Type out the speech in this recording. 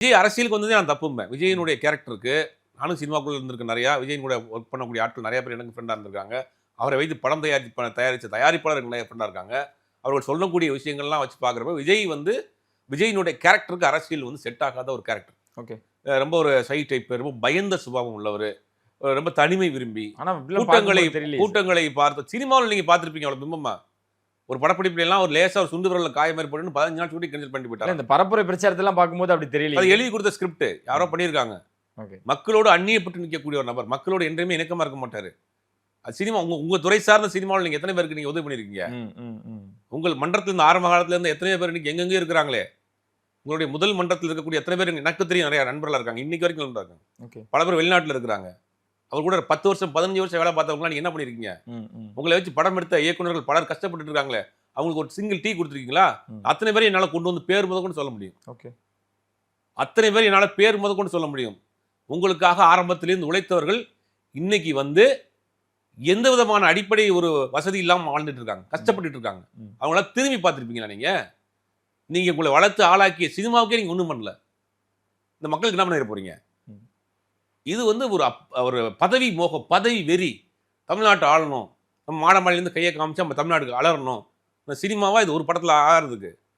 விஜய் அரசியலுக்கு வந்ததே நான் தப்பும்பேன். விஜயினுடைய கேரக்டருக்கு நானும் சினிமாக்குள்ள இருந்திருக்கேன் நிறையா. விஜயின் கூட ஒர்க் பண்ணக்கூடிய ஆட்கள் நிறைய பேர் எனக்கு ஃப்ரெண்டா இருந்திருக்காங்க. அவரை வைத்து படம் தயாரிச்ச தயாரிப்பாளர்கள் நிறைய ஃப்ரெண்டா இருக்காங்க. அவர்கள் சொல்லக்கூடிய விஷயங்கள்லாம் வச்சு பார்க்குறப்ப, விஜய் வந்து விஜயினுடைய கேரக்டருக்கு அரசியல் வந்து செட் ஆகாத ஒரு கேரக்டர். ஓகே. ரொம்ப ஒரு ஷை டைப், ரொம்ப பயந்த சுபாவம் உள்ளவரு. ரொம்ப தனிமை விரும்பி, ஆனா கூட்டங்களை தெரியலையே. கூட்டங்களை பார்த்து சினிமாவுல நீங்க பார்த்திருப்பீங்க அவ்வளவு பிம்பமா. ஒரு படப்பிடிப்புல எல்லாம் ஒரு லேசா ஒரு சுண்டு விரல்ல காயம் மாரி போட்டுன்னு 15 நாள் ஷூட்டிங் கேன்சல் பண்ணிட்டு போயிட்டாங்க. இந்த பரப்புரை பிரச்சாரத்தெல்லாம் பார்க்கும்போது அப்படி தெரியலையே. அது எழுதி கொடுத்த ஸ்கிரிப்ட். யாரோ பண்ணியிருக்காங்க. ஓகே. மக்களோடு அந்நியப்பட்டு நிற்கக்கூடிய ஒரு நபர். மக்களோடு என்றுமே இணக்கமா இருக்க மாட்டாரு. அது சினிமா உங்க துறை சார்ந்த சினிமாவுல நீங்க எத்தனை பேருக்கு நீங்க உதவி பண்ணியிருக்கீங்க? உங்கள் மன்றத்துல இருந்து ஆரம்ப காலத்துல இருந்து எத்தனை பேர் இன்னைக்கு எங்கெங்க இருக்கிறாங்களே. உங்களுடைய முதல் மன்றத்தில் இருக்கக்கூடிய எத்தனை பேர் எனக்கு தெரியும் நிறைய நண்பர்களா இருக்காங்க. இன்னைக்கு வரைக்கும் இருக்காங்க. ஓகே. பல பேர் வெளிநாட்டுல இருக்கிறாங்க. அவர் கூட 10 வருஷம் 15 வருஷம் வேலை பார்த்தவங்கலாம் நீங்க என்ன பண்ணியிருக்கீங்க? உங்களை வச்சு படம் எடுத்த இயக்குனர்கள் பலர் கஷ்டப்பட்டு இருக்காங்களே. அவங்களுக்கு ஒரு சிங்கிள் டீ கொடுத்துருக்கீங்களா? அத்தனை பேரும் என்னால கொண்டு வந்து பேர் முதற்கொண்டு சொல்ல முடியும். ஓகே. அத்தனை பேர் என்னால பேர் முதற்கொண்டு சொல்ல முடியும். உங்களுக்காக ஆரம்பத்திலிருந்து உழைத்தவர்கள் இன்னைக்கு வந்து எந்த விதமான அடிப்படை ஒரு வசதி இல்லாம வாழ்ந்துட்டு இருக்காங்க. கஷ்டப்பட்டுட்டு இருக்காங்க. அவங்கள திரும்பி பார்த்திருப்பீங்களா நீங்க? நீங்க உங்களை வளர்த்து ஆளாக்கிய சினிமாவுக்கே நீங்க ஒண்ணும் பண்ணல. இந்த மக்களுக்கு என்ன பண்ண போறீங்க? இது வந்து ஒரு பதவி மோகம், பதவி வெறி. தமிழ்நாட்டை ஆளணும். நம்ம மாடமாளிலேருந்து கையை காமிச்சு நம்ம தமிழ்நாட்டுக்கு அலறணும். இந்த சினிமாவா இது ஒரு படத்துல ஆகிறதுக்கு.